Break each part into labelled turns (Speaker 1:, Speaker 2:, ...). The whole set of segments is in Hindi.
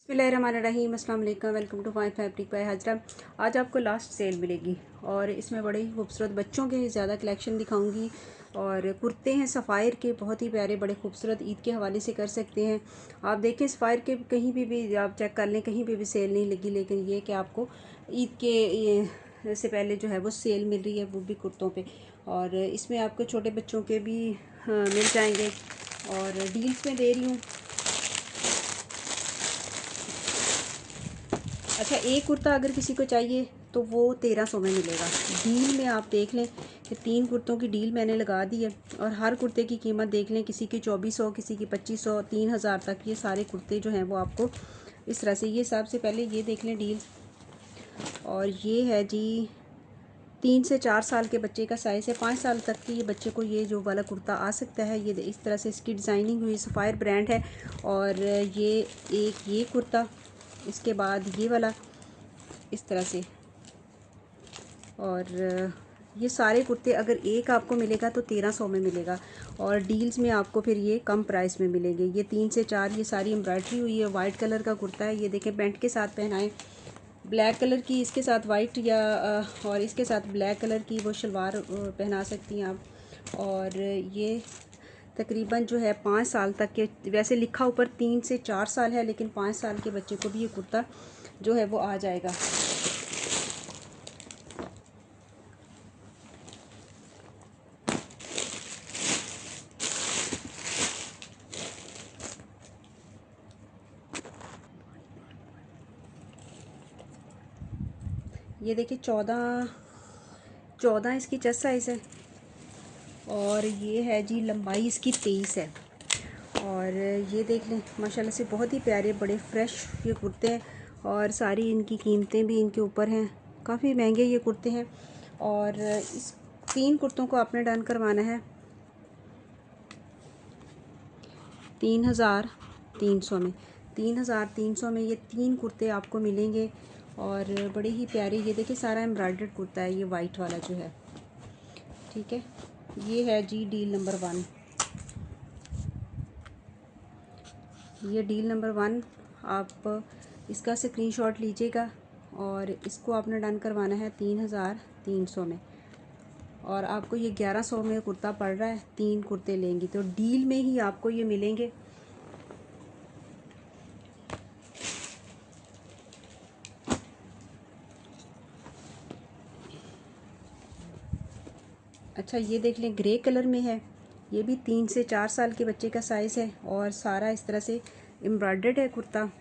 Speaker 1: बिस्मिल्लाहिर्रहमानिर्रहीम, अस्सलाम वालेकुम। Welcome to my fabric by Hajra. आज आपको लास्ट सेल मिलेगी और इसमें बड़े ही खूबसूरत बच्चों के ज़्यादा कलेक्शन दिखाऊंगी। और कुर्ते हैं सफ़ायर के, बहुत ही प्यारे, बड़े खूबसूरत, ईद के हवाले से कर सकते हैं। आप देखें सफ़ायर के कहीं भी आप चेक कर लें, कहीं भी सेल नहीं लगी, लेकिन ये कि आपको ईद के से पहले जो है वो सेल मिल रही है, वो भी कुर्तों पे। और इसमें आपको छोटे बच्चों के भी मिल जाएंगे और डील्स में दे रही हूँ। अच्छा, एक कुर्ता अगर किसी को चाहिए तो वो 1300 में मिलेगा। डील में आप देख लें कि 3 कुर्तों की डील मैंने लगा दी है और हर कुर्ते की कीमत देख लें, किसी की 2400, किसी की 2500, 3000 तक ये सारे कुर्ते जो हैं वो आपको इस तरह से। ये सबसे पहले ये देख लें डील, और ये है जी 3 से 4 साल के बच्चे का साइज़ है। 5 साल तक के ये बच्चे को ये जो वाला कुर्ता आ सकता है। ये इस तरह से इसकी डिज़ाइनिंग हुई, सफ़ायर ब्रांड है। और ये कुर्ता, इसके बाद ये वाला इस तरह से। और ये सारे कुर्ते अगर एक आपको मिलेगा तो 1300 में मिलेगा, और डील्स में आपको फिर ये कम प्राइस में मिलेंगे। ये 3 से 4, ये सारी एम्ब्रॉयडरी हुई है। वाइट कलर का कुर्ता है, ये देखें, पैंट के साथ पहनाएं। ब्लैक कलर की इसके साथ वाइट या और इसके साथ ब्लैक कलर की वो शलवार पहना सकती हैं आप। और ये तकरीबन जो है 5 साल तक के, वैसे लिखा ऊपर 3 से 4 साल है, लेकिन 5 साल के बच्चे को भी ये कुर्ता जो है वो आ जाएगा। ये देखिए 14 इसकी चेस्ट साइज़ है, और ये है जी लंबाई इसकी 23 है। और ये देख लें, माशाल्लाह से बहुत ही प्यारे, बड़े फ्रेश ये कुर्ते हैं। और सारी इनकी कीमतें भी इनके ऊपर हैं, काफ़ी महंगे ये कुर्ते हैं। और इस 3 कुर्तों को आपने डन करवाना है 3300 में। 3300 में ये 3 कुर्ते आपको मिलेंगे, और बड़े ही प्यारे। ये देखिए सारा एम्ब्रॉयडर्ड कुर्ता है, ये वाइट वाला जो है, ठीक है। ये है जी डील नंबर 1, ये डील नंबर 1। आप इसका स्क्रीनशॉट लीजिएगा और इसको आपने डन करवाना है 3300 में। और आपको ये 1100 में कुर्ता पड़ रहा है। 3 कुर्ते लेंगी तो डील में ही आपको ये मिलेंगे। अच्छा, ये देख लें, ग्रे कलर में है। ये भी 3 से 4 साल के बच्चे का साइज़ है, और सारा इस तरह से एम्ब्रॉयडर्ड है कुर्ता।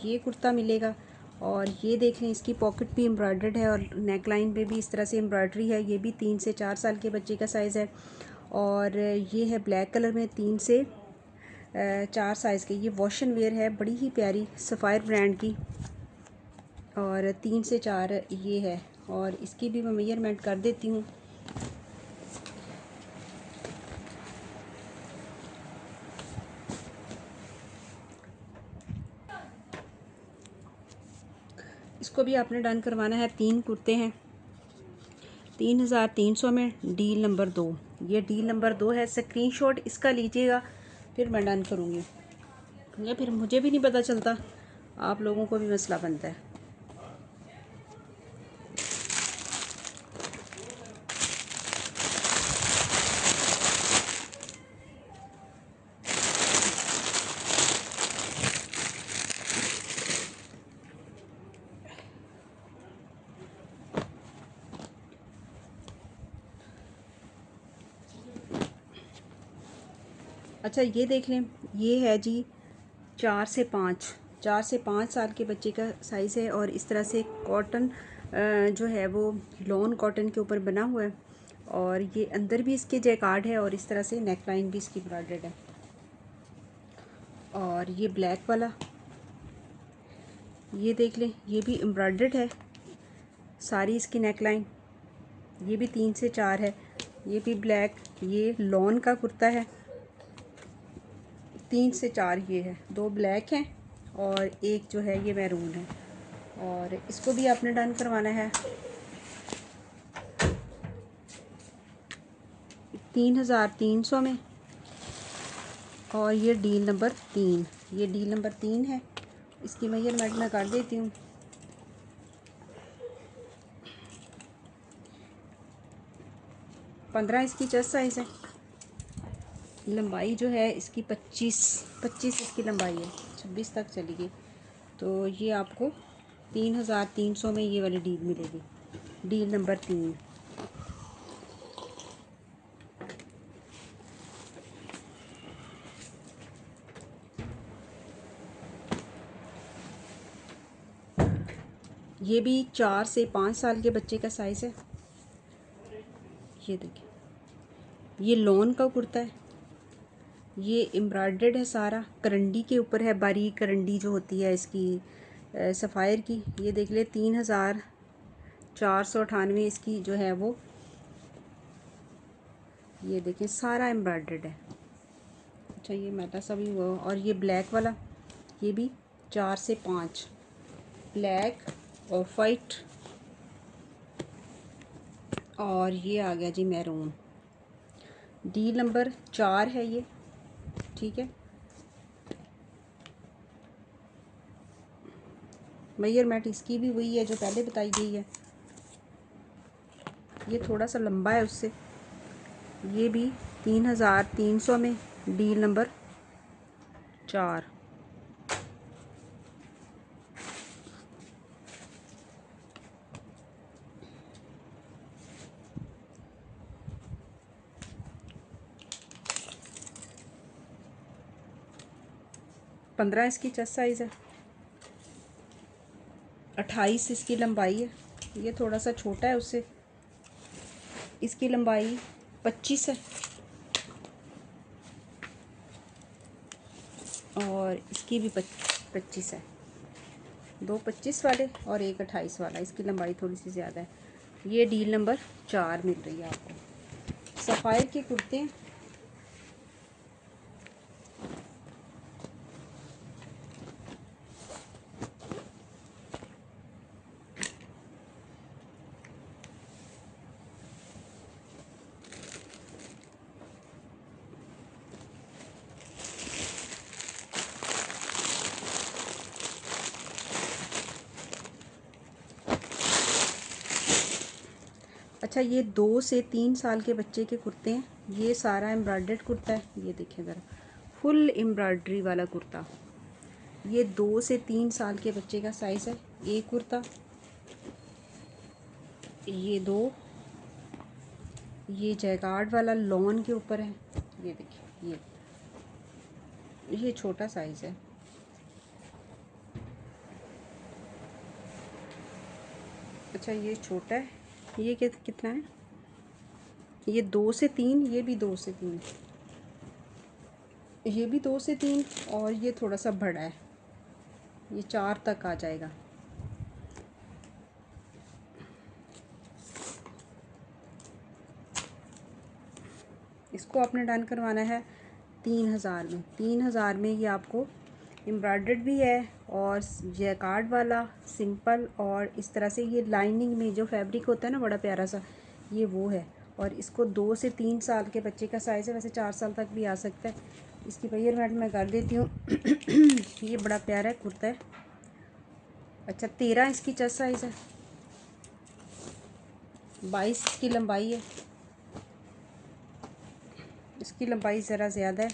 Speaker 1: ये कुर्ता मिलेगा। और ये देख लें, इसकी पॉकेट भी एम्ब्रॉयडर्ड है, और नेक लाइन पे भी इस तरह से एम्ब्रॉयडरी है। ये भी 3 से 4 साल के बच्चे का साइज़ है। और ये है ब्लैक कलर में, 3 से 4 साइज़ के। ये वॉशन वेयर है, बड़ी ही प्यारी, सफ़ायर ब्रांड की। और 3 से 4 ये है, और इसकी भी मैं मेजरमेंट कर देती हूँ। इसको भी आपने डन करवाना है। 3 कुर्ते हैं 3300 में, डील नंबर 2। ये डील नंबर 2 है। स्क्रीनशॉट इसका लीजिएगा, फिर मैं डन करूँगी, या फिर मुझे भी नहीं पता चलता, आप लोगों को भी मसला बनता है। अच्छा, ये देख लें, ये है जी 4 से 5 साल के बच्चे का साइज़ है। और इस तरह से कॉटन जो है वो लॉन कॉटन के ऊपर बना हुआ है, और ये अंदर भी इसके जैकार्ड है, और इस तरह से नेक लाइन भी इसकी एम्ब्रॉयडर्ड है। और ये ब्लैक वाला, ये देख लें, ये भी एम्ब्रॉयडर्ड है, सारी इसकी नेक लाइन। ये भी 3 से 4 है। ये भी ब्लैक, ये लॉन का कुर्ता है। 3 से 4 ये है, 2 ब्लैक हैं और एक जो है ये मैरून है। और इसको भी आपने डन करवाना है 3300 में। और ये डील नंबर 3, ये डील नंबर 3 है। इसकी मेजरमेंट मैं कर देती हूँ। पंद्रह इसकी चेस्ट साइज़ है। लंबाई जो है इसकी 25 इसकी लंबाई है, 26 तक चली गई। तो ये आपको 3300 में ये वाली डील मिलेगी, डील नंबर 3। ये भी 4 से 5 साल के बच्चे का साइज़ है। ये देखिए, ये लॉन का कुर्ता है, ये एम्ब्रॉयडर्ड है सारा, करंडी के ऊपर है, बारीक करंडी जो होती है इसकी सफ़ायर की। ये देख ले 3498 इसकी जो है वो, ये देखें सारा एम्ब्रॉयडर्ड है। अच्छा ये मैटा सा भी हुआ। और ये ब्लैक वाला, ये भी 4 से 5, ब्लैक ऑफ वाइट, और ये आ गया जी मैरून, डील नंबर 4 है ये, ठीक है। मेजरमेंट इसकी भी वही है जो पहले बताई गई है, ये थोड़ा सा लंबा है उससे। ये भी 3300 में, डील नंबर 4। पंद्रह इसकी चेस्ट साइज़ है, 28 इसकी लंबाई है। ये थोड़ा सा छोटा है उससे, इसकी लंबाई 25 है, और इसकी भी 25 है। दो 25 वाले और एक 28 वाला, इसकी लंबाई थोड़ी सी ज़्यादा है। ये डील नंबर 4 मिल रही है आपको। सफ़ायर के कुर्ते, अच्छा ये 2 से 3 साल के बच्चे के कुर्ते हैं। ये सारा एम्ब्रॉयडर्ड कुर्ता है, ये देखें ज़रा, फुल एम्ब्रॉयडरी वाला कुर्ता। ये 2 से 3 साल के बच्चे का साइज़ है। एक कुर्ता, ये 2, ये जैकार्ड वाला लॉन के ऊपर है, ये देखिए, ये छोटा साइज़ है। अच्छा ये छोटा है, ये कितना है, ये 2 से 3, ये भी 2 से 3, ये भी 2 से 3, और ये थोड़ा सा बड़ा है, ये 4 तक आ जाएगा। इसको आपने डन करवाना है 3000 में। 3000 में ये आपको एम्ब्रॉयडर्ड भी है, और जैकार्ड वाला सिंपल, और इस तरह से ये लाइनिंग में जो फैब्रिक होता है ना बड़ा प्यारा सा, ये वो है। और इसको 2 से 3 साल के बच्चे का साइज़ है, वैसे 4 साल तक भी आ सकता है। इसकी मेजरमेंट मैं कर देती हूँ। ये बड़ा प्यारा है कुर्ता है। अच्छा 13 इसकी चेस्ट साइज़ है, 22 इसकी लंबाई है, इसकी लंबाई ज़रा ज़्यादा है,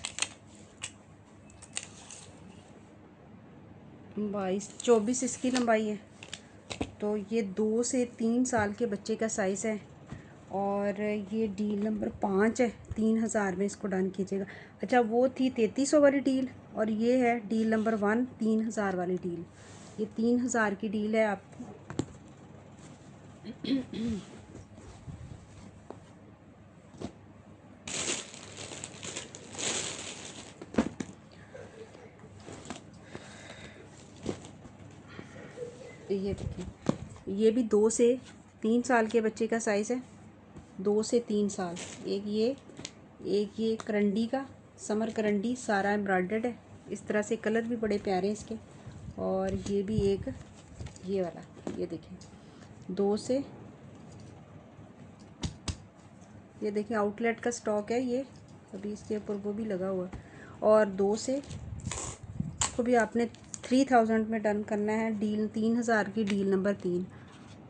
Speaker 1: 24 इसकी लंबाई है। तो ये 2 से 3 साल के बच्चे का साइज़ है, और ये डील नंबर 5 है। 3000 में इसको डन कीजिएगा। अच्छा वो थी 3300 वाली डील, और ये है डील नंबर 1, 3000 वाली डील। ये 3000 की डील है आपको। ये देखिए, ये भी 2 से 3 साल के बच्चे का साइज़ है, 2 से 3 साल। एक ये करंडी का, समर करंडी, सारा एम्ब्रॉयडर्ड है। इस तरह से कलर भी बड़े प्यारे हैं इसके। और ये भी एक ये वाला, ये देखें 2 से, ये देखें आउटलेट का स्टॉक है ये, अभी इसके ऊपर वो भी लगा हुआ। और 2 से, इसको भी आपने 3000 में डन करना है। डील 3000 की, डील नंबर 3,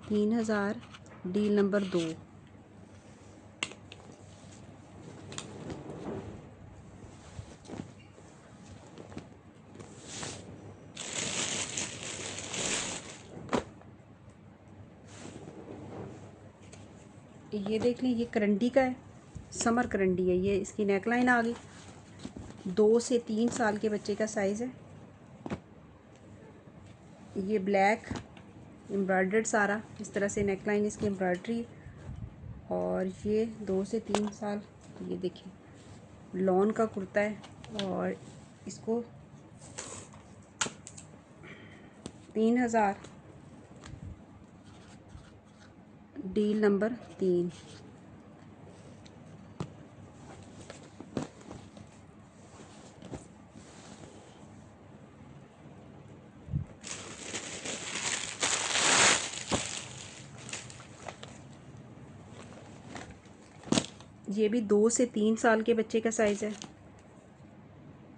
Speaker 1: 3000 डील नंबर 2। ये देख लें, ये करंडी का है, समर करंडी है। ये इसकी नेकलाइन आ गई। 2 से 3 साल के बच्चे का साइज़ है। ये ब्लैक एम्ब्रॉयडर्ड सारा इस तरह से नेकलाइन इसकी एम्ब्रॉयडरी। और ये 2 से 3 साल, ये देखिए लॉन का कुर्ता है। और इसको 3000 डील नंबर 3। ये भी 2 से 3 साल के बच्चे का साइज़ है।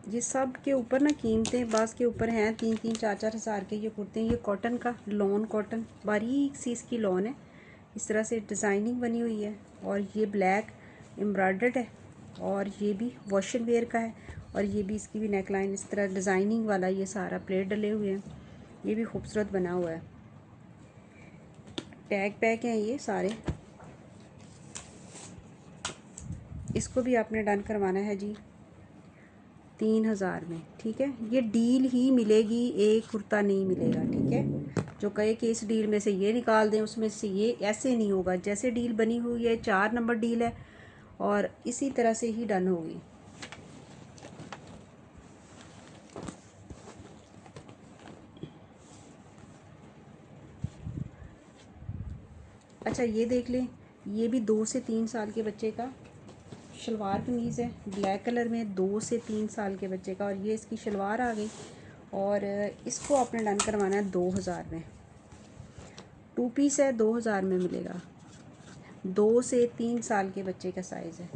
Speaker 1: ये सब के ऊपर ना कीमतें बास के ऊपर हैं, 3-3 4-4 हज़ार के ये कुर्ते हैं। ये कॉटन का, लॉन कॉटन, बारीक सी इसकी लॉन है, इस तरह से डिज़ाइनिंग बनी हुई है। और ये ब्लैक एम्ब्रॉयडर्ड है। और ये भी वॉश एंड वेयर का है। और ये भी, इसकी भी नेकलाइन इस तरह डिज़ाइनिंग वाला, ये सारा प्लेट डले हुए हैं। ये भी खूबसूरत बना हुआ है। टैग पैक हैं ये सारे। इसको भी आपने डन करवाना है जी 3000 में, ठीक है। ये डील ही मिलेगी, एक कुर्ता नहीं मिलेगा, ठीक है। जो कहे कि इस डील में से ये निकाल दें, उसमें से ये, ऐसे नहीं होगा। जैसे डील बनी हुई है, 4 नंबर डील है और इसी तरह से ही डन होगी। अच्छा ये देख लें, ये भी 2 से 3 साल के बच्चे का शलवार कमीज़ है, ब्लैक कलर में, 2 से 3 साल के बच्चे का। और ये इसकी शलवार आ गई। और इसको आपने डन करवाना है 2000 में। 2 पीस है, 2000 में मिलेगा। 2 से 3 साल के बच्चे का साइज़ है।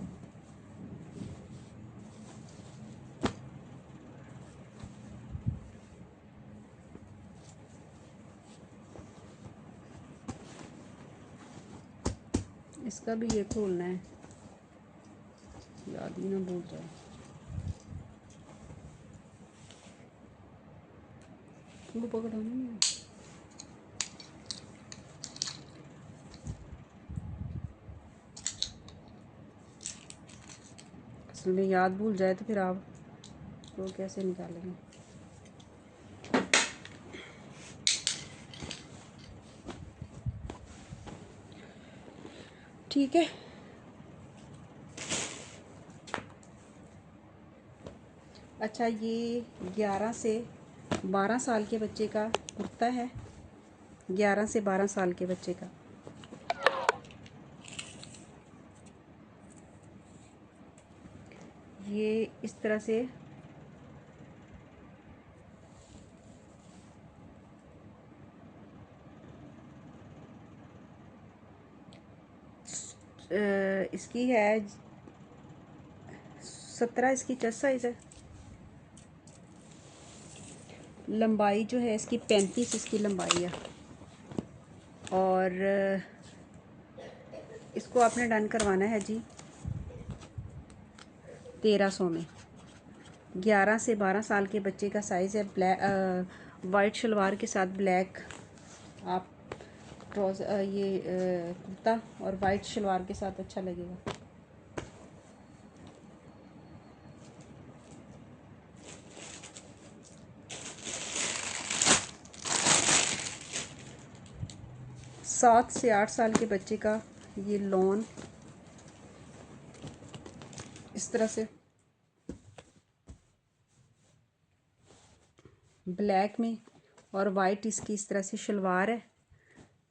Speaker 1: इसका भी ये खोलना है, याद ही ना भूल जाए। वो पकड़ो नहीं, असल में याद भूल जाए तो फिर आप तो कैसे निकालेंगे। ठीक है। अच्छा ये 11 से 12 साल के बच्चे का कुर्ता है। 11 से 12 साल के बच्चे का। ये इस तरह से इसकी है 17 इसकी चेस्ट साइज है। लंबाई जो है इसकी 35 इसकी लंबाई है। और इसको आपने डन करवाना है जी 1300 में। 11 से 12 साल के बच्चे का साइज़ है। ब्लैक वाइट शलवार के साथ ब्लैक आप ये कुर्ता, और वाइट शलवार के साथ अच्छा लगेगा। सात से 8 साल के बच्चे का ये लॉन इस तरह से ब्लैक में, और वाइट इसकी इस तरह से शलवार है।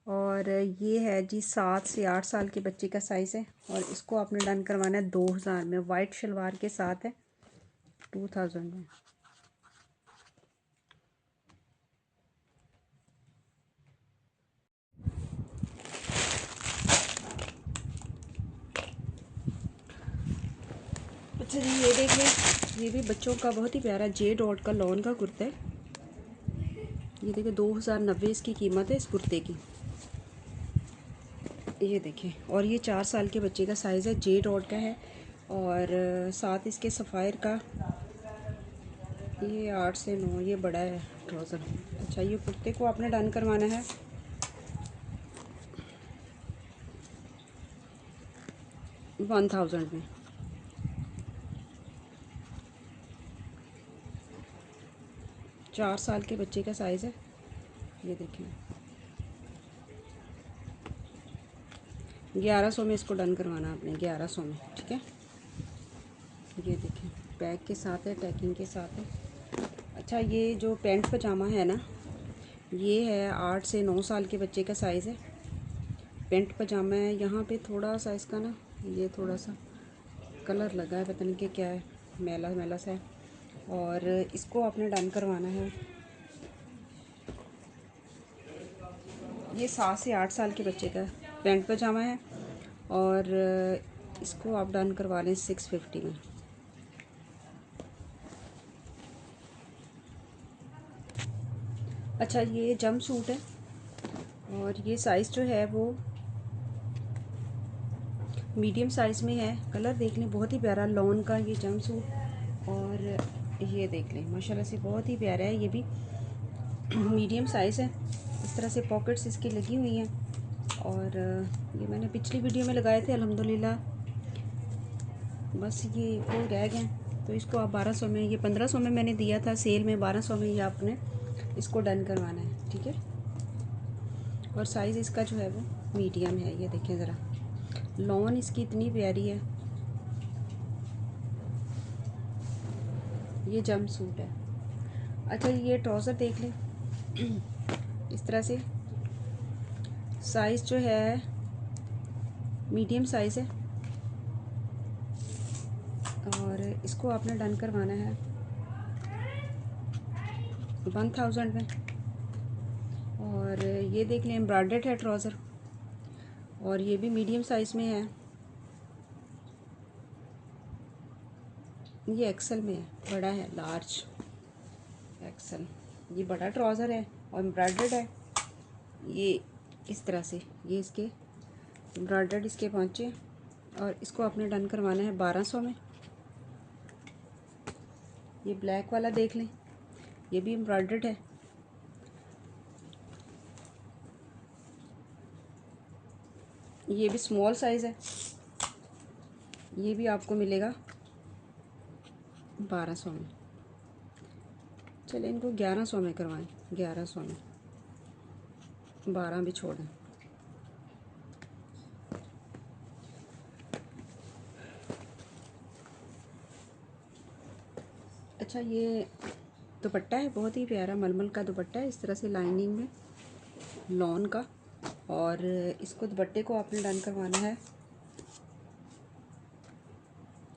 Speaker 1: और ये है जी 7 से 8 साल के बच्चे का साइज़ है। और इसको आपने डन करवाना है 2000 में। वाइट शलवार के साथ है 2000 में। अच्छा जी ये देख लें, ये भी बच्चों का बहुत ही प्यारा जे डॉट का लॉन का कुर्ता है। ये देखिए 2090 इसकी कीमत है इस कुर्ते की। ये देखें, और ये 4 साल के बच्चे का साइज़ है, जे डॉट का है। और साथ इसके सफ़ायर का ये 8 से 9, ये बड़ा है ट्राउज़र। अच्छा, ये कुर्ते को आपने डन करवाना है 1000 में। चार साल के बच्चे का साइज़ है, ये देखें। 1100 में इसको डन करवाना आपने, 1100 में, ठीक है। ये देखें, बैग के साथ है, टैकिंग के साथ है। अच्छा, ये जो पैंट पजामा है ना, ये है 8 से 9 साल के बच्चे का साइज़ है। पैंट पजामा है, यहाँ पे थोड़ा सा इसका ना, ये थोड़ा सा कलर लगा है, पता नहीं कि क्या है, मैला मैला सा है। और इसको आपने डन करवाना है, ये 7 से 8 साल के बच्चे का पैंट पजामा है। और इसको आप डन करवा लें 650 में। अच्छा, ये जंप सूट है, और ये साइज़ जो है वो मीडियम साइज़ में है। कलर देख लें, बहुत ही प्यारा लॉन का ये जंप सूट। और ये देख लें, माशाल्लाह से बहुत ही प्यारा है। ये भी मीडियम साइज़ है। इस तरह से पॉकेट्स इसकी लगी हुई हैं। और ये मैंने पिछली वीडियो में लगाए थे अल्हम्दुलिल्लाह, बस ये वो रह गए। तो इसको आप 1200 में, ये 1500 में मैंने दिया था सेल में, 1200 में ये आपने इसको डन करवाना है, ठीक है। और साइज़ इसका जो है वो मीडियम है। ये देखें ज़रा, लॉन इसकी इतनी प्यारी है। ये जंप सूट है। अच्छा, ये ट्राउज़र देख लें, इस तरह से साइज़ जो है मीडियम साइज़ है। और इसको आपने डन करवाना है 1000 में। और ये देख लें, एम्ब्रॉयडर्ड है ट्राउज़र, और ये भी मीडियम साइज़ में है। ये एक्सेल में है, बड़ा है, लार्ज एक्सेल। ये बड़ा ट्राउज़र है और एम्ब्रॉयडर्ड है। ये इस तरह से, ये इसके एम्ब्रॉयडर्ड इसके पहुँचे। और इसको आपने डन करवाना है 1200 में। ये ब्लैक वाला देख लें, ये भी एम्ब्रॉयडर्ड है। ये भी स्मॉल साइज़ है। ये भी आपको मिलेगा 1200 में। चलें, इनको 1100 में करवाएं, 1100 में, 12 भी छोड़ें। अच्छा, ये दुपट्टा है, बहुत ही प्यारा मलमल का दुपट्टा है, इस तरह से लाइनिंग में लॉन का। और इसको दुपट्टे को आपने डन करवाना है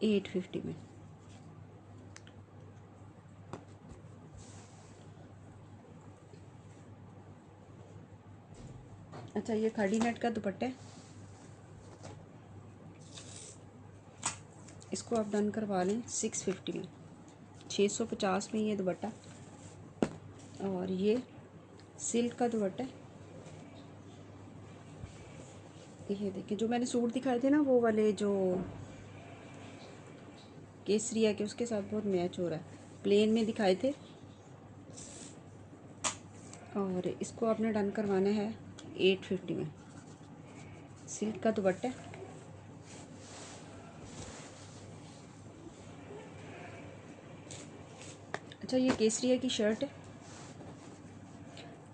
Speaker 1: 850 में। अच्छा, ये खड़ी नेट का दुपट्टा है, इसको आप डन करवा लें 650 में, 650 में ये दुपट्टा। और ये सिल्क का दुपट्टा है। ये देखिए, जो मैंने सूट दिखाए थे ना, वो वाले जो केसरिया के, उसके साथ बहुत मैच हो रहा है। प्लेन में दिखाए थे। और इसको आपने डन करवाना है 850 में, सिल्क का दुपट्टा। अच्छा, ये केसरिया की शर्ट है,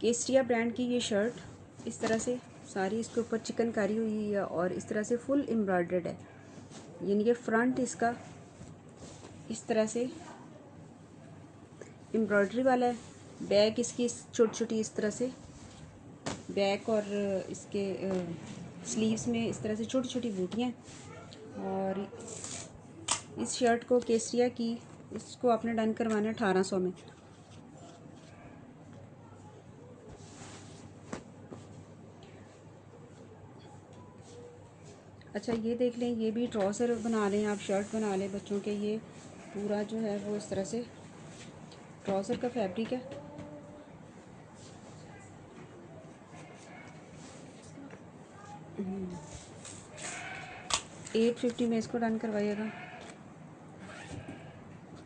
Speaker 1: केसरिया ब्रांड की ये शर्ट। इस तरह से सारी इसके ऊपर चिकनकारी हुई है, और इस तरह से फुल एम्ब्रॉयडर्ड है। यानी कि फ्रंट इसका इस तरह से एम्ब्रॉयडरी वाला है। बैक इसकी छोटी छोटी इस तरह से बैक, और इसके स्लीव्स में इस तरह से छोटी छोटी बूटियाँ। और इस शर्ट को केसरिया की, इसको आपने डन करवाना है 1800 में। अच्छा, ये देख लें, ये भी ट्राउज़र बना लें आप, शर्ट बना लें बच्चों के। ये पूरा जो है वो इस तरह से ट्राउज़र का फैब्रिक है। 850 में इसको डन करवाइएगा,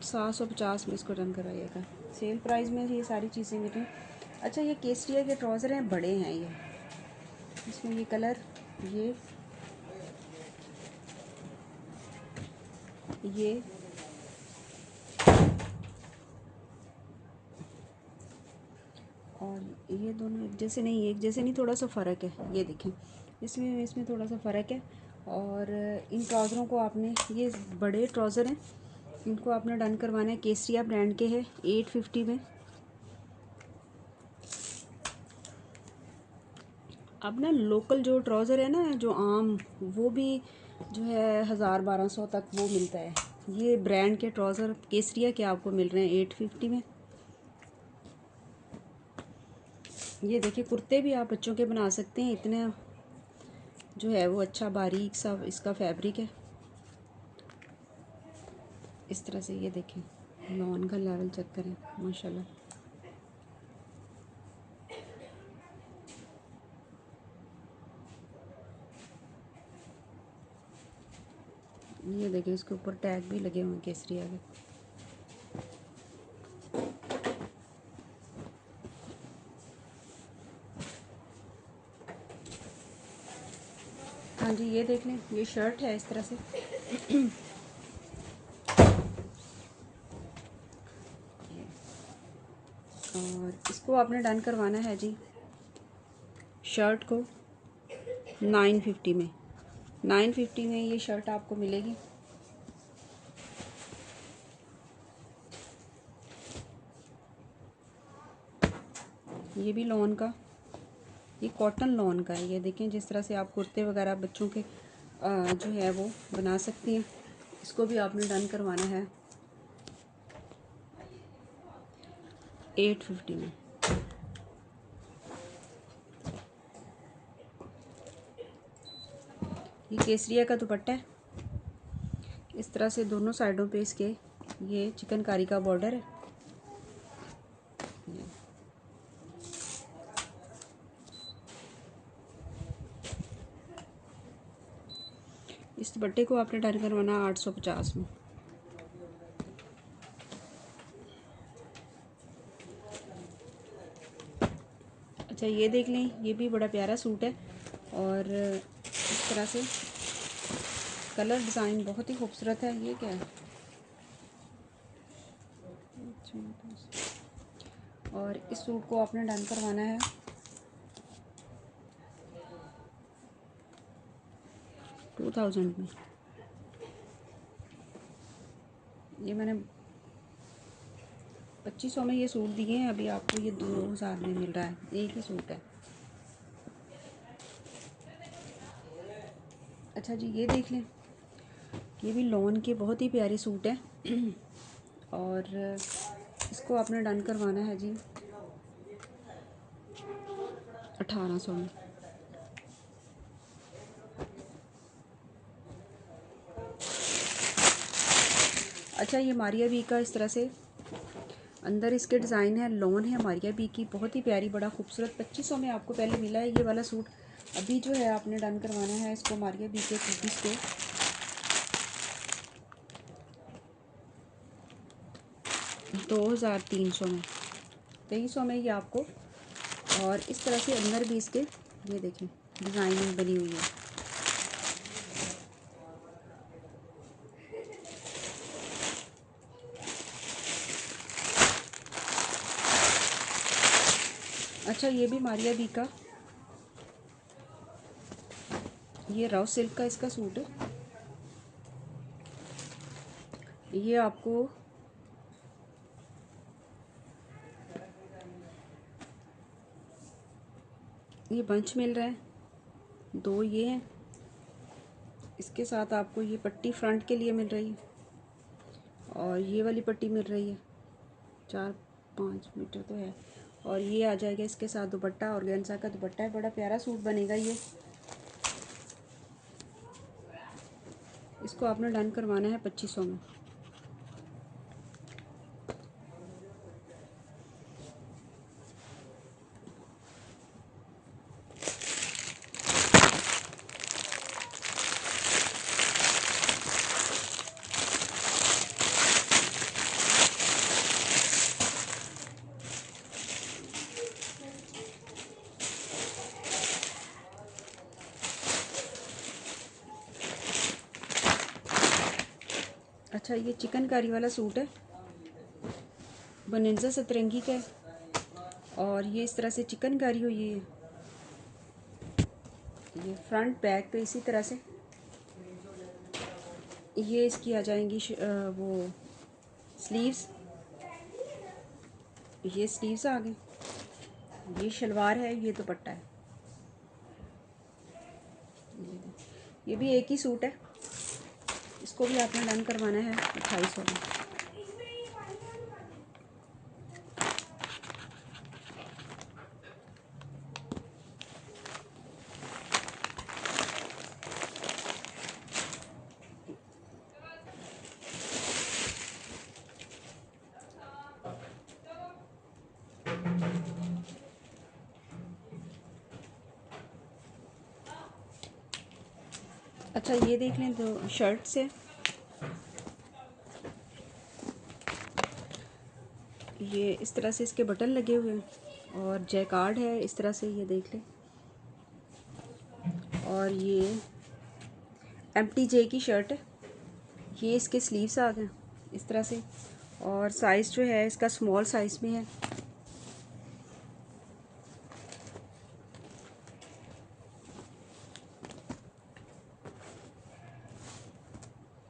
Speaker 1: 750 में इसको डन करवाइएगा। सेल प्राइस में ये सारी चीज़ें मिली। अच्छा, ये केसरिया के ट्राउज़र हैं, बड़े हैं ये, इसमें ये कलर, ये और ये दोनों एक जैसे नहीं, एक जैसे नहीं, थोड़ा सा फ़र्क है। ये देखें, इसमें थोड़ा सा फ़र्क है। और इन ट्राउज़रों को आपने, ये बड़े ट्राउज़र हैं, इनको आपने डन करवाना है। केसरिया ब्रांड के हैं, 850 में। अब ना लोकल जो ट्राउज़र है ना, जो आम, वो भी जो है 1000-1200 तक वो मिलता है। ये ब्रांड के ट्राउज़र केसरिया के आपको मिल रहे हैं 850 में। ये देखिए, कुर्ते भी आप बच्चों के बना सकते हैं। इतने जो है वो अच्छा बारीक सा इसका फैब्रिक है। इस तरह से ये देखें, लॉन का लेवल चेक करें, माशाल्लाह। ये देखें, इसके ऊपर टैग भी लगे हुए हैं केसरिया के। हाँ जी, ये देख लें, ये शर्ट है इस तरह से। और इसको आपने डन करवाना है जी, शर्ट को 950 में। 950 में ये शर्ट आपको मिलेगी। ये भी लॉन का, ये कॉटन लॉन का है। ये देखें, जिस तरह से आप कुर्ते वगैरह बच्चों के जो है वो बना सकती हैं। इसको भी आपने डन करवाना है 850 में। ये केसरिया का दुपट्टा है। इस तरह से दोनों साइडों पे इसके ये चिकनकारी का बॉर्डर है। इस दुपट्टे को आपने डन करवाना 850 में। अच्छा, ये देख लें, ये भी बड़ा प्यारा सूट है। और इस तरह से कलर डिज़ाइन बहुत ही खूबसूरत है। ये क्या है? और इस सूट को आपने डन करवाना है 2000 में। ये मैंने 2500 में ये सूट दिए हैं, अभी आपको ये 2000 में मिल रहा है। एक ही सूट है। अच्छा जी, ये देख लें, ये भी लॉन के बहुत ही प्यारे सूट है। और इसको आपने डन करवाना है जी 1800 में। अच्छा, ये मारिया बी का इस तरह से अंदर इसके डिज़ाइन है, लॉन है मारिया बी की, बहुत ही प्यारी, बड़ा खूबसूरत। 2500 में आपको पहले मिला है ये वाला सूट। अभी जो है आपने डन करवाना है इसको मारिया बी के कुर्तीज़ को 2300 में। 2300 में ये आपको। और इस तरह से अंदर भी इसके ये देखें डिज़ाइनिंग बनी हुई है। अच्छा, ये भी मारिया बी का, ये रॉ सिल्क का इसका सूट है। ये आपको ये बंच मिल रहा है, 2 ये हैं। इसके साथ आपको ये पट्टी फ्रंट के लिए मिल रही है, और ये वाली पट्टी मिल रही है, 4-5 मीटर तो है। और ये आ जाएगा इसके साथ दुपट्टा, और ऑर्गेन्जा का दुपट्टा है। बड़ा प्यारा सूट बनेगा ये। इसको आपने डन करवाना है 2500 में। अच्छा, ये चिकनकारी वाला सूट है, बनंजा सतरंगी का है, और ये इस तरह से चिकनकारी हुई है। ये फ्रंट बैक पे इसी तरह से ये इसकी आ जाएंगी वो स्लीव्स, ये स्लीव्स आ गए, ये शलवार है, ये दुपट्टा है। ये भी एक ही सूट है, इसको भी आपने डन करवाना है 2800 में। अच्छा, ये देख लें, तो शर्ट से ये इस तरह से इसके बटन लगे हुए हैं और जैकार्ड है इस तरह से, ये देख लें। और ये MTJ की शर्ट है, ये इसके स्लीव्स आ गए इस तरह से, और साइज़ जो है इसका स्मॉल साइज़ में है।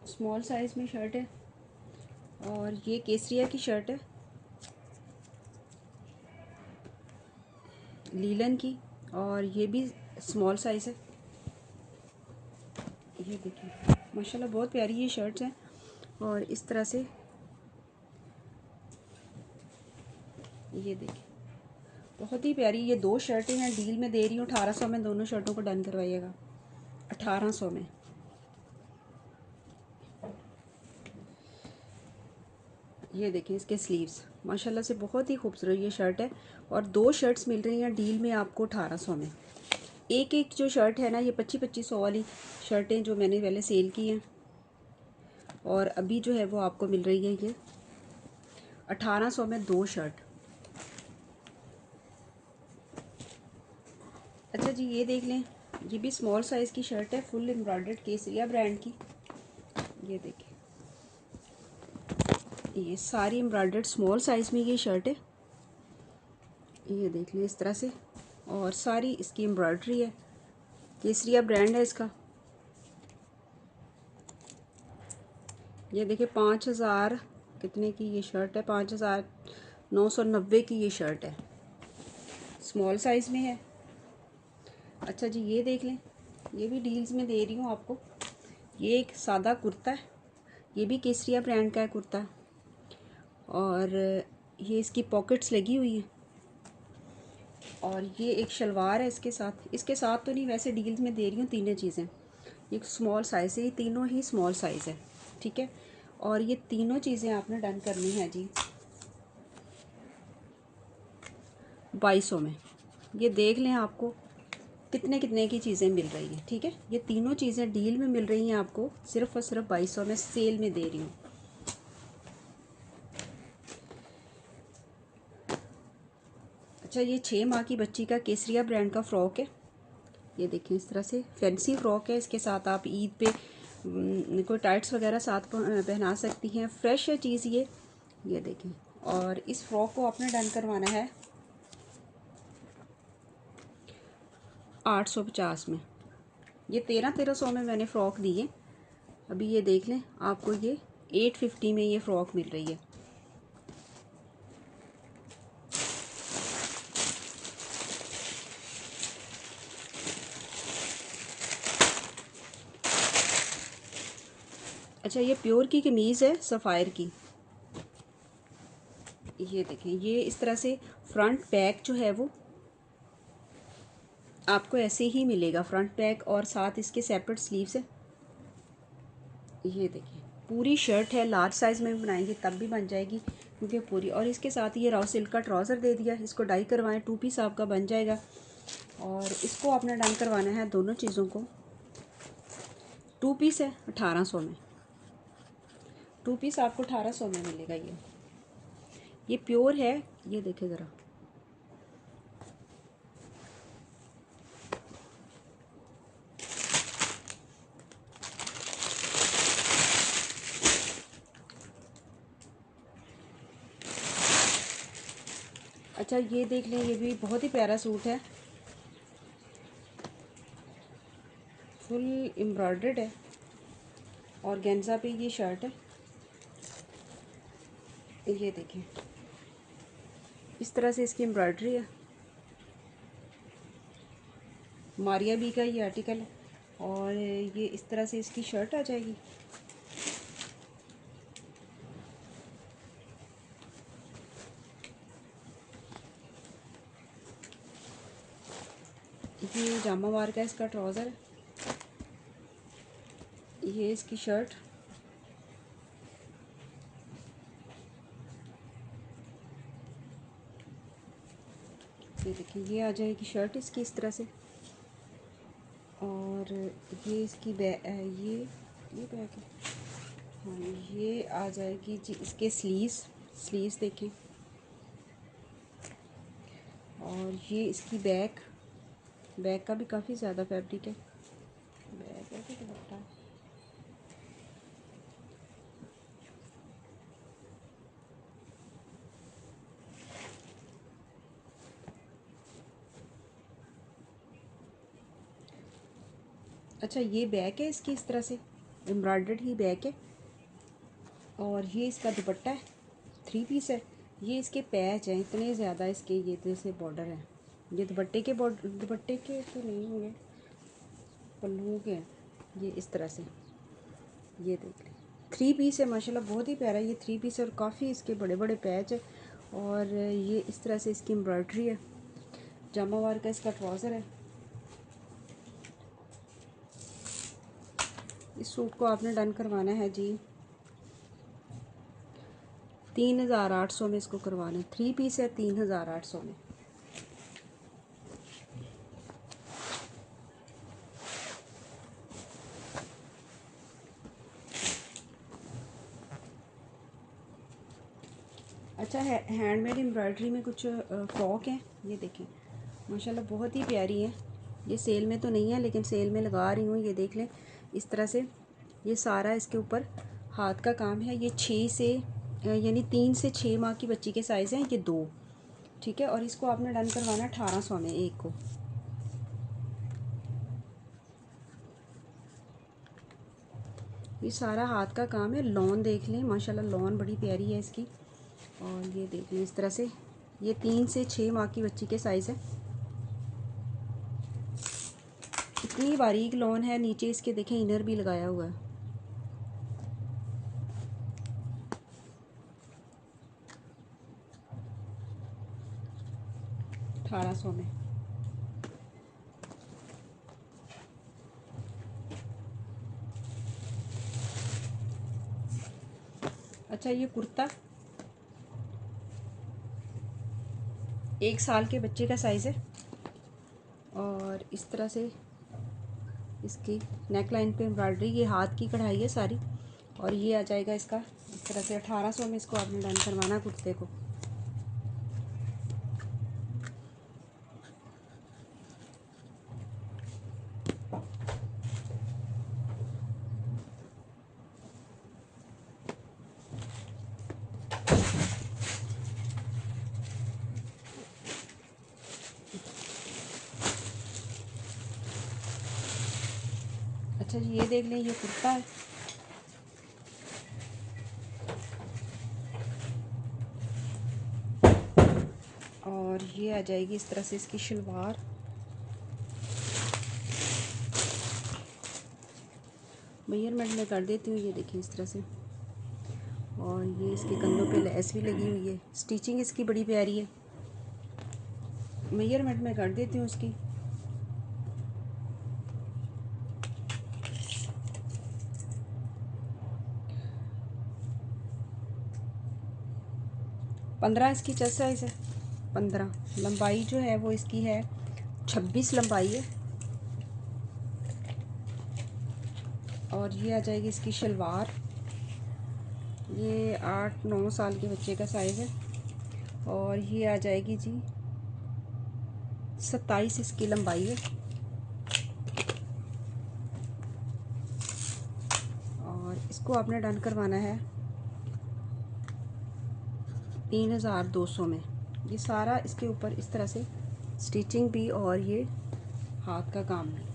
Speaker 1: स्मॉल साइज़ में शर्ट है, और ये केसरिया की शर्ट है, लीलन की, और ये भी स्मॉल साइज़ है। ये देखिए माशाल्लाह बहुत प्यारी ये शर्ट्स हैं, और इस तरह से ये देखिए बहुत ही प्यारी ये दो शर्टें हैं, डील में दे रही हूँ 1800 में, दोनों शर्टों को डन करवाइएगा 1800 में। ये देखिए इसके स्लीव्स माशाल्लाह से बहुत ही खूबसूरत ये शर्ट है, और दो शर्ट्स मिल रही हैं डील में आपको 1800 में। एक एक जो शर्ट है ना, ये 2500 वाली शर्टें जो मैंने पहले सेल की हैं, और अभी जो है वो आपको मिल रही है ये 1800 में दो शर्ट। अच्छा जी, ये देख लें, ये भी स्मॉल साइज़ की शर्ट है, फुल एम्ब्रॉयडर्ड केसरिया ब्रांड की। ये देखिए ये सारी एम्ब्रॉयडर्ड स्मॉल साइज़ में ये शर्ट है, ये देख लें इस तरह से, और सारी इसकी एम्ब्रॉयडरी है, केसरिया ब्रांड है इसका। ये देखिए 5000 कितने की ये शर्ट है, 5990 की ये शर्ट है, स्मॉल साइज़ में है। अच्छा जी, ये देख लें, ये भी डील्स में दे रही हूँ आपको। ये एक सादा कुर्ता है, ये भी केसरिया ब्रांड का है कुर्ता, और ये इसकी पॉकेट्स लगी हुई हैं, और ये एक शलवार है इसके साथ तो नहीं, वैसे डील्स में दे रही हूँ तीनों चीज़ें। ये स्मॉल साइज़ है, ये तीनों ही स्मॉल साइज़ है, ठीक है। और ये तीनों चीज़ें आपने डन करनी है जी 2200 में। ये देख लें आपको कितने कितने की चीज़ें मिल रही हैं, ठीक है। ये तीनों चीज़ें डील में मिल रही हैं आपको सिर्फ़ और सिर्फ 2200 में, सेल में दे रही हूँ। अच्छा, ये 6 माह की बच्ची का केसरिया ब्रांड का फ़्रॉक है, ये देखिए इस तरह से फैंसी फ़्रॉक है। इसके साथ आप ईद पे कोई टाइट्स वगैरह साथ पहना सकती हैं, फ्रेश है चीज़ ये देखिए। और इस फ़्रॉक को आपने डन करवाना है 850 में। ये 1300 में मैंने फ़्रॉक दी है, अभी ये देख लें आपको ये 850 में ये फ़्रॉक मिल रही है। अच्छा, ये प्योर की कमीज़ है सफ़ायर की, ये देखें, ये इस तरह से फ्रंट बैक जो है वो आपको ऐसे ही मिलेगा, फ्रंट बैक, और साथ इसके सेपरेट स्लीव्स है। ये देखिए पूरी शर्ट है, लार्ज साइज़ में भी बनाएंगे तब भी बन जाएगी, क्योंकि पूरी, और इसके साथ ये राव सिल्क का ट्राउज़र दे दिया, इसको डाई करवाएं, 2 पीस आपका बन जाएगा। और इसको आपने डन करवाना है दोनों चीज़ों को, 2 पीस है 1800 में, 2 पीस आपको 1800 में मिलेगा। ये प्योर है, ये देखे ज़रा, अच्छा ये देख लें, ये भी बहुत ही प्यारा सूट है, फुल एम्ब्रॉयडर्ड है और गेंजा पे ये शर्ट है। ये देखें, इस तरह से इसकी एम्ब्रॉयडरी है। मारिया बी का ये आर्टिकल है और ये इस तरह से इसकी शर्ट आ जाएगी। ये जामा वार का इसका ट्राउज़र है, ये इसकी शर्ट। ये देखिए, ये आ जाएगी शर्ट इसकी इस तरह से। और ये इसकी ये बैक है। हाँ, ये आ जाएगी जी इसके स्लीव्स देखें। और ये इसकी बैक का भी काफ़ी ज़्यादा फैब्रिक है। बैक है कि दुपट्टा है? अच्छा, ये बैक है इसकी इस तरह से, एम्ब्रॉयडर्ड ही बैक है। और ये इसका दुपट्टा है, 3 पीस है। ये इसके पैच हैं इतने ज़्यादा इसके, ये जैसे बॉर्डर हैं। ये दुपट्टे के तो नहीं होंगे, पल्लुओं के हैं ये इस तरह से। ये देख लें, 3 पीस है माशाल्लाह, बहुत ही प्यारा ये 3 पीस है और काफ़ी इसके बड़े बड़े पैच है। और ये इस तरह से इसकी एम्ब्रॉयडरी है। जामावार का इसका ट्राउज़र है। इस सूट को आपने डन करवाना है जी 3800 में इसको करवाना है। 3 पीस है 3800 में। अच्छा है, हैंडमेड एम्ब्रॉयडरी में कुछ फ्रॉक हैं, ये देखें माशाल्लाह बहुत ही प्यारी है। ये सेल में तो नहीं है लेकिन सेल में लगा रही हूँ। ये देख लें इस तरह से, ये सारा इसके ऊपर हाथ का काम है। ये 6 से यानी 3 से 6 माह की बच्ची के साइज़ हैं ये 2, ठीक है। और इसको आपने डन करवाना 1800 में एक को। ये सारा हाथ का काम है। लॉन देख लें माशाल्लाह, लॉन बड़ी प्यारी है इसकी। और ये देख लें इस तरह से, ये 3 से 6 माह की बच्ची के साइज़ है। इतनी बारीक लॉन है, नीचे इसके देखें इनर भी लगाया हुआ है। अठारह सौ में। अच्छा, ये कुर्ता 1 साल के बच्चे का साइज़ है। और इस तरह से इसकी नेक लाइन पे एम्ब्रॉयडरी, ये हाथ की कढ़ाई है सारी। और ये आ जाएगा इसका इस तरह से 1800 में इसको आपने डन करवाना कुर्ते को। अच्छा जी, ये देख लें, ये कुर्ता है। और ये आ जाएगी इस तरह से इसकी शलवार। मेजरमेंट में कर देती हूँ, ये देखिए इस तरह से। और ये इसके कंधों पे लेस भी लगी हुई है। स्टिचिंग इसकी बड़ी प्यारी है। मेजरमेंट में कर देती हूँ इसकी। पंद्रह इसकी चेस्ट साइज़ है। 15 लंबाई जो है वो इसकी है 26 लंबाई है। और ये आ जाएगी इसकी शलवार। ये 8-9 साल के बच्चे का साइज़ है। और ये आ जाएगी जी 27 इसकी लंबाई है। और इसको आपने डन करवाना है 3200 में। ये सारा इसके ऊपर इस तरह से स्टिचिंग भी और ये हाथ का काम भी।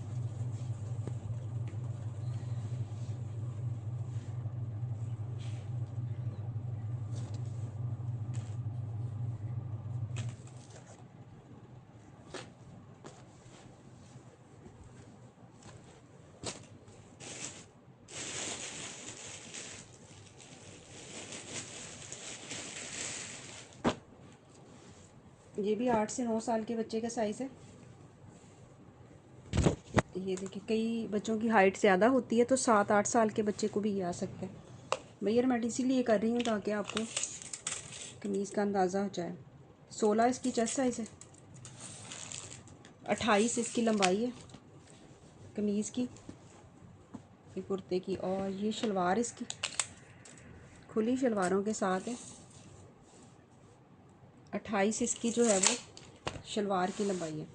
Speaker 1: ये भी 8 से 9 साल के बच्चे का साइज़ है। ये देखिए, कई बच्चों की हाइट ज़्यादा होती है तो 7-8 साल के बच्चे को भी ये आ सकता है। मेजरमेंट इसीलिए कर रही हूँ ताकि आपको कमीज़ का अंदाज़ा हो जाए। 16 इसकी चेस्ट साइज़ है, 28 इसकी लंबाई है कमीज़ की, ये कुर्ते की। और ये शलवार इसकी खुली शलवारों के साथ है। 28 इसकी जो है वो शलवार की लंबाई है।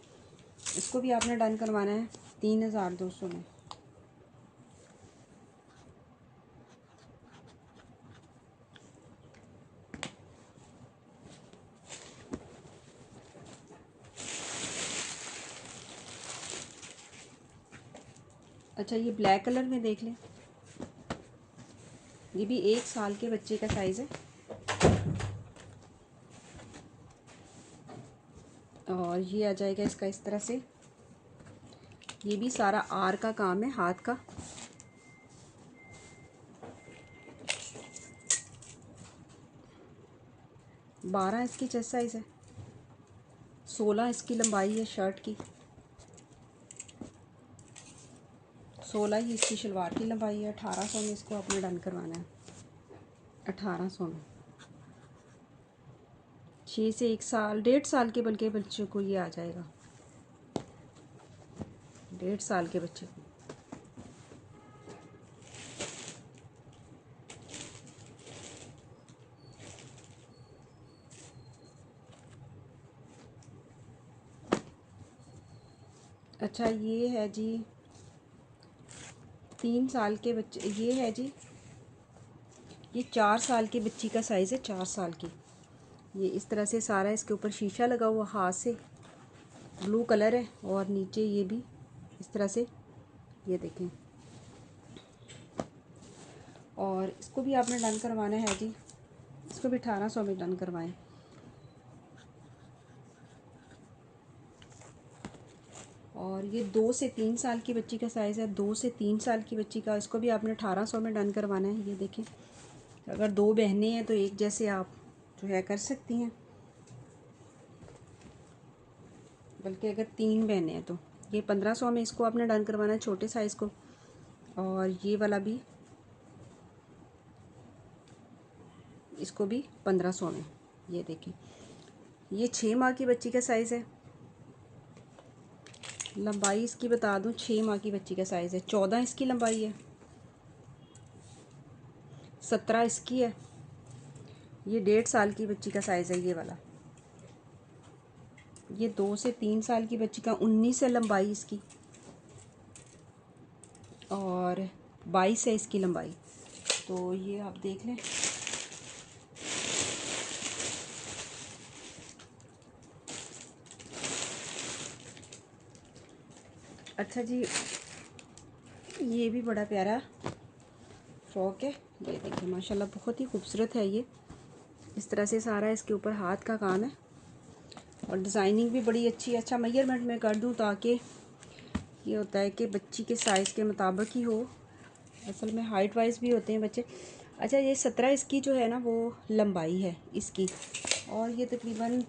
Speaker 1: इसको भी आपने डन करवाना है 3200 में। अच्छा, ये ब्लैक कलर में देख लें, ये भी 1 साल के बच्चे का साइज़ है। और ये आ जाएगा इसका इस तरह से। ये भी सारा आर का काम है, हाथ का। बारह इसकी चेस्ट साइज़ है, 16 इसकी लंबाई है शर्ट की, 16 ही इसकी शलवार की लंबाई है। 1800 में इसको आपने डन करवाना है, 1800 में। 6 से 1 साल, 1.5 साल के बल्कि बच्चों को ये आ जाएगा, 1.5 साल के बच्चे को। अच्छा, ये है जी 3 साल के बच्चे, ये है जी, ये 4 साल की बच्ची का साइज़ है, 4 साल की। ये इस तरह से सारा इसके ऊपर शीशा लगा हुआ हाथ से, ब्लू कलर है। और नीचे ये भी इस तरह से, ये देखें। और इसको भी आपने डन करवाना है जी, इसको भी 1800 में डन करवाएं। और ये 2 से 3 साल की बच्ची का साइज़ है, 2 से 3 साल की बच्ची का, इसको भी आपने 1800 में डन करवाना है। ये देखें, अगर 2 बहनें हैं तो एक जैसे आप जो है कर सकती हैं, बल्कि अगर 3 बहनें हैं तो ये 1500 में इसको आपने डन करवाना है, छोटे साइज़ को। और ये वाला भी, इसको भी 1500 में। ये देखें, ये 6 माह की बच्ची का साइज़ है, लंबाई इसकी बता दूं, 6 माह की बच्ची का साइज़ है। 14 इसकी लंबाई है, 17 इसकी है। ये 1.5 साल की बच्ची का साइज़ है ये वाला। ये 2 से 3 साल की बच्ची का 19 है लंबाई इसकी, और 22 है इसकी लंबाई। तो ये आप देख लें। अच्छा जी, ये भी बड़ा प्यारा फ्रॉक है। ये देखिए, माशाल्लाह बहुत ही खूबसूरत है ये। इस तरह से सारा इसके ऊपर हाथ का काम है और डिज़ाइनिंग भी बड़ी अच्छी है। अच्छा, मेजरमेंट में कर दूं ताकि ये होता है कि बच्ची के साइज़ के मुताबिक ही हो, असल में हाइट वाइज भी होते हैं बच्चे। अच्छा, ये 17 इसकी जो है ना वो लंबाई है इसकी, और ये तकरीबन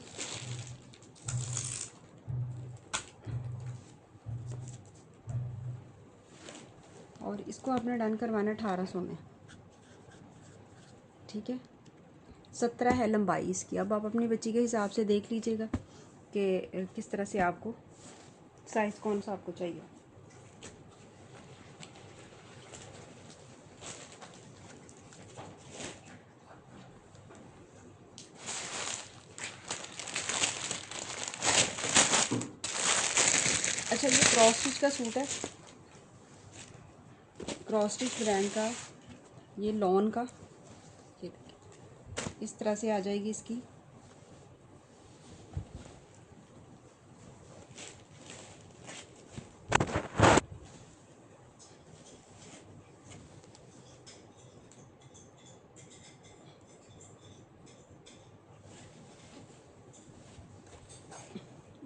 Speaker 1: और इसको आपने डन करवाना 1800 में, ठीक है। 17 है लंबाई इसकी। अब आप अपनी बच्ची के हिसाब से देख लीजिएगा कि किस तरह से आपको साइज़ कौन सा आपको चाहिए। अच्छा, ये क्रॉस स्टिच का सूट है, क्रॉस स्टिच ब्रांड का, ये लॉन का। ये इस तरह से आ जाएगी इसकी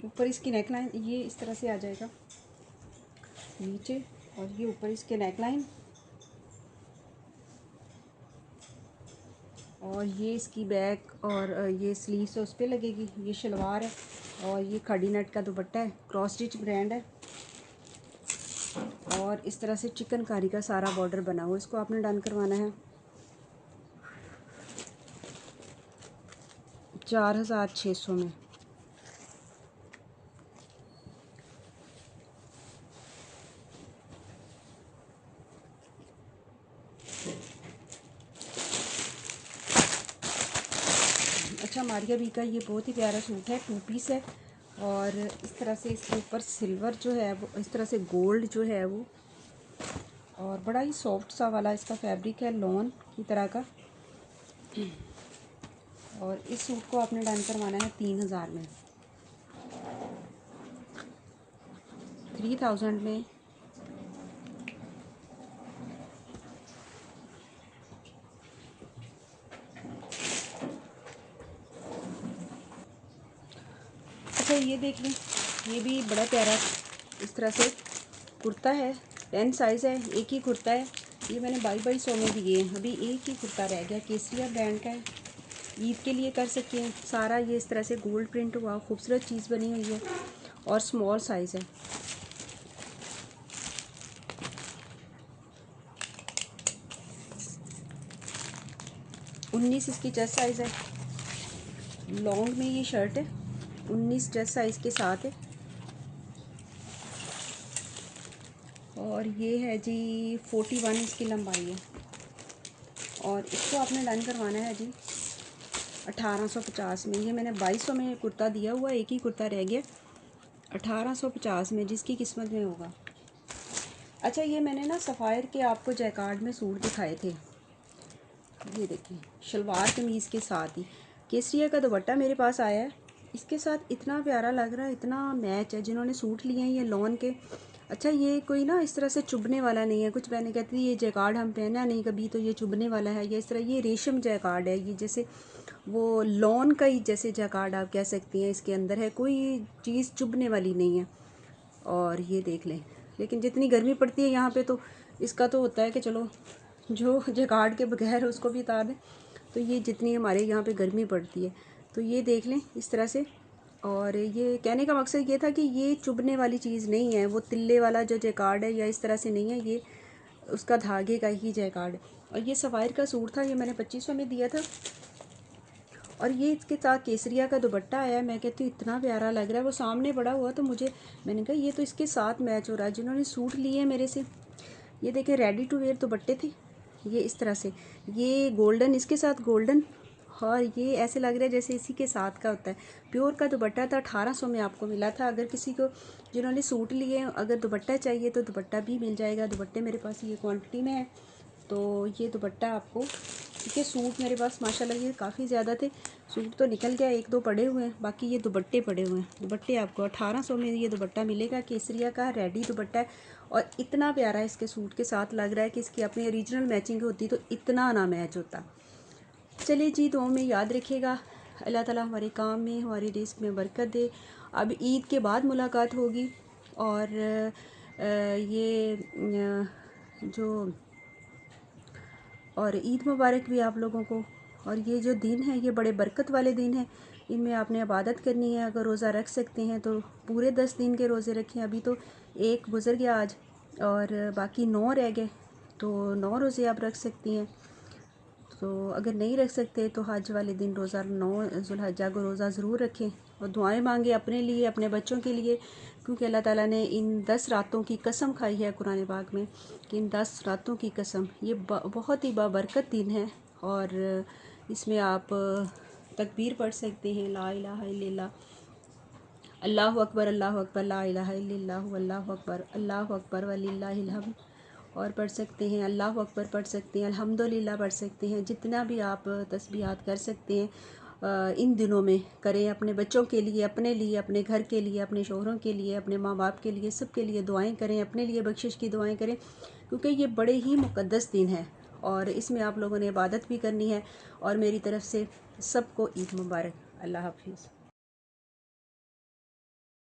Speaker 1: ऊपर इसकी नेक लाइन ये इस तरह से आ जाएगा नीचे, और ये ऊपर इसके नेक लाइन, और ये इसकी बैक और ये स्लीव्स उस पर लगेगी। ये शलवार है और ये खाड़ी नट का दुपट्टा है, क्रॉस स्टिच ब्रांड है, और इस तरह से चिकनकारी का सारा बॉर्डर बना हुआ। इसको आपने डन करवाना है 4600 में। अच्छा, मारिया बी का ये बहुत ही प्यारा सूट है, 2 पीस है, और इस तरह से इसके ऊपर सिल्वर जो है वो, इस तरह से गोल्ड जो है वो, और बड़ा ही सॉफ्ट सा वाला इसका फैब्रिक है, लॉन की तरह का। और इस सूट को आपने डन करवाना है 3000 में, 3000 में। अच्छा, ये देख लें, ये भी बड़ा प्यारा इस तरह से कुर्ता है, 10 साइज़ है, एक ही कुर्ता है। ये मैंने 2200 में दिए हैं, अभी एक ही कुर्ता रह गया, केसरिया ब्रांड का है। ईद के लिए कर सकते हैं। सारा ये इस तरह से गोल्ड प्रिंट हुआ, खूबसूरत चीज़ बनी हुई है, और स्मॉल साइज़ है। उन्नीस इसकी चेस्ट साइज़ है, लॉन्ग में ये शर्ट है, 19 चेस्ट साइज़ के साथ है। और ये है जी 41 इसकी लंबाई है, और इसको आपने डन करवाना है जी 1850 में। ये मैंने 2200 में कुर्ता दिया हुआ, एक ही कुर्ता रह गया, 1850 में, जिसकी किस्मत में होगा। अच्छा, ये मैंने ना सफ़ायर के आपको जैकार्ड में सूट दिखाए थे, ये देखिए शलवार कमीज़ के साथ ही केसरिया का दुपट्टा मेरे पास आया है। इसके साथ इतना प्यारा लग रहा है, इतना मैच है। जिन्होंने सूट लिए हैं ये लॉन के, अच्छा ये कोई ना इस तरह से चुभने वाला नहीं है। कुछ बहनें कहती है ये जैकार्ड हम पहना नहीं कभी, तो ये चुभने वाला है, या इस तरह ये रेशम जैकार्ड है, ये जैसे वो लॉन का ही जैसे जैकार्ड आप कह सकती हैं। इसके अंदर है, कोई चीज़ चुभने वाली नहीं है। और ये देख लें, लेकिन जितनी गर्मी पड़ती है यहाँ पे, तो इसका तो होता है कि चलो जो जैकार्ड के बगैर है उसको भी उतार दें। तो ये जितनी हमारे यहाँ पे गर्मी पड़ती है, तो ये देख लें इस तरह से। और ये कहने का मकसद ये था कि ये चुभने वाली चीज़ नहीं है, वो तिल्ले वाला जो जैकार्ड है या इस तरह से नहीं है, ये उसका धागे का ही जैकार्ड है। और ये सफ़ायर का सूट था, ये मैंने 2500 में दिया था। और ये इसके साथ केसरिया का दुपट्टा आया है। मैं कहती हूँ इतना प्यारा लग रहा है, वो सामने पड़ा हुआ तो मैंने कहा ये तो इसके साथ मैच हो रहा है। जिन्होंने सूट लिए हैं मेरे से, ये देखें रेडी टू वेयर दुपट्टे थे, ये इस तरह से, ये गोल्डन इसके साथ गोल्डन, और ये ऐसे लग रहा है जैसे इसी के साथ का होता है। प्योर का दुपट्टा था, 1800 में आपको मिला था। अगर किसी को, जिन्होंने सूट लिए अगर दुपट्टा चाहिए तो दुपट्टा भी मिल जाएगा। दुपट्टे मेरे पास ये क्वांटिटी में है, तो ये दुपट्टा आपको, क्योंकि सूट मेरे पास माशाल्लाह ये काफ़ी ज़्यादा थे, सूट तो निकल गया, एक दो पड़े हुए हैं, बाकी ये दुपट्टे पड़े हुए हैं। दुपट्टे आपको 1800 में ये दुपट्टा मिलेगा, केसरिया का रेडी दुपट्टा है, और इतना प्यारा इसके सूट के साथ लग रहा है कि इसकी अपनी ओरिजिनल मैचिंग होती तो इतना ना मैच होता। चलिए जी, दुआ में याद रखिएगा। अल्लाह ताला हमारे काम में, हमारे रिस्क में बरकत दे। अब ईद के बाद मुलाकात होगी, और जो और ईद मुबारक भी आप लोगों को। और ये जो दिन है ये बड़े बरकत वाले दिन हैं, इनमें आपने इबादत करनी है। अगर रोज़ा रख सकते हैं तो पूरे 10 दिन के रोज़े रखें। अभी तो एक गुज़र गया आज, और बाकी 9 रह गए, तो 9 रोज़े आप रख सकती हैं। तो अगर नहीं रख सकते तो हज वाले दिन रोज़ा 9 ज़ुल्हज्जा को रोज़ा ज़रूर रखें, और दुआएं मांगे अपने लिए, अपने बच्चों के लिए, क्योंकि अल्लाह ताला ने इन 10 रातों की कसम खाई है कुरान पाक में, कि इन 10 रातों की कसम, ये बहुत ही बाबरकत दिन है। और इसमें आप तकबीर पढ़ सकते हैं, ला इलाहा इल्लल्लाह, अल्लाहु अकबर, अल्लाहु अकबर, ला इलाहा इल्लल्लाहु, अल्लाहु अकबर, अल्लाहु अकबर वलिल्लाहिल हम्द, और पढ़ सकते हैं अल्लाहु अकबर, पढ़ सकते हैं अल्हम्दुलिल्लाह, पढ़ सकते हैं। जितना भी आप तस्बीहात कर सकते हैं इन दिनों में करें। अपने बच्चों के लिए, अपने लिए, अपने घर के लिए, अपने शोहरों के लिए, अपने माँ बाप के लिए, सब के लिए दुआएं करें। अपने लिए बख्शिश की दुआएं करें, क्योंकि ये बड़े ही मुक़द्दस दिन है, और इसमें आप लोगों ने इबादत भी करनी है। और मेरी तरफ़ से सबको ईद मुबारक। अल्लाह हाफिज़।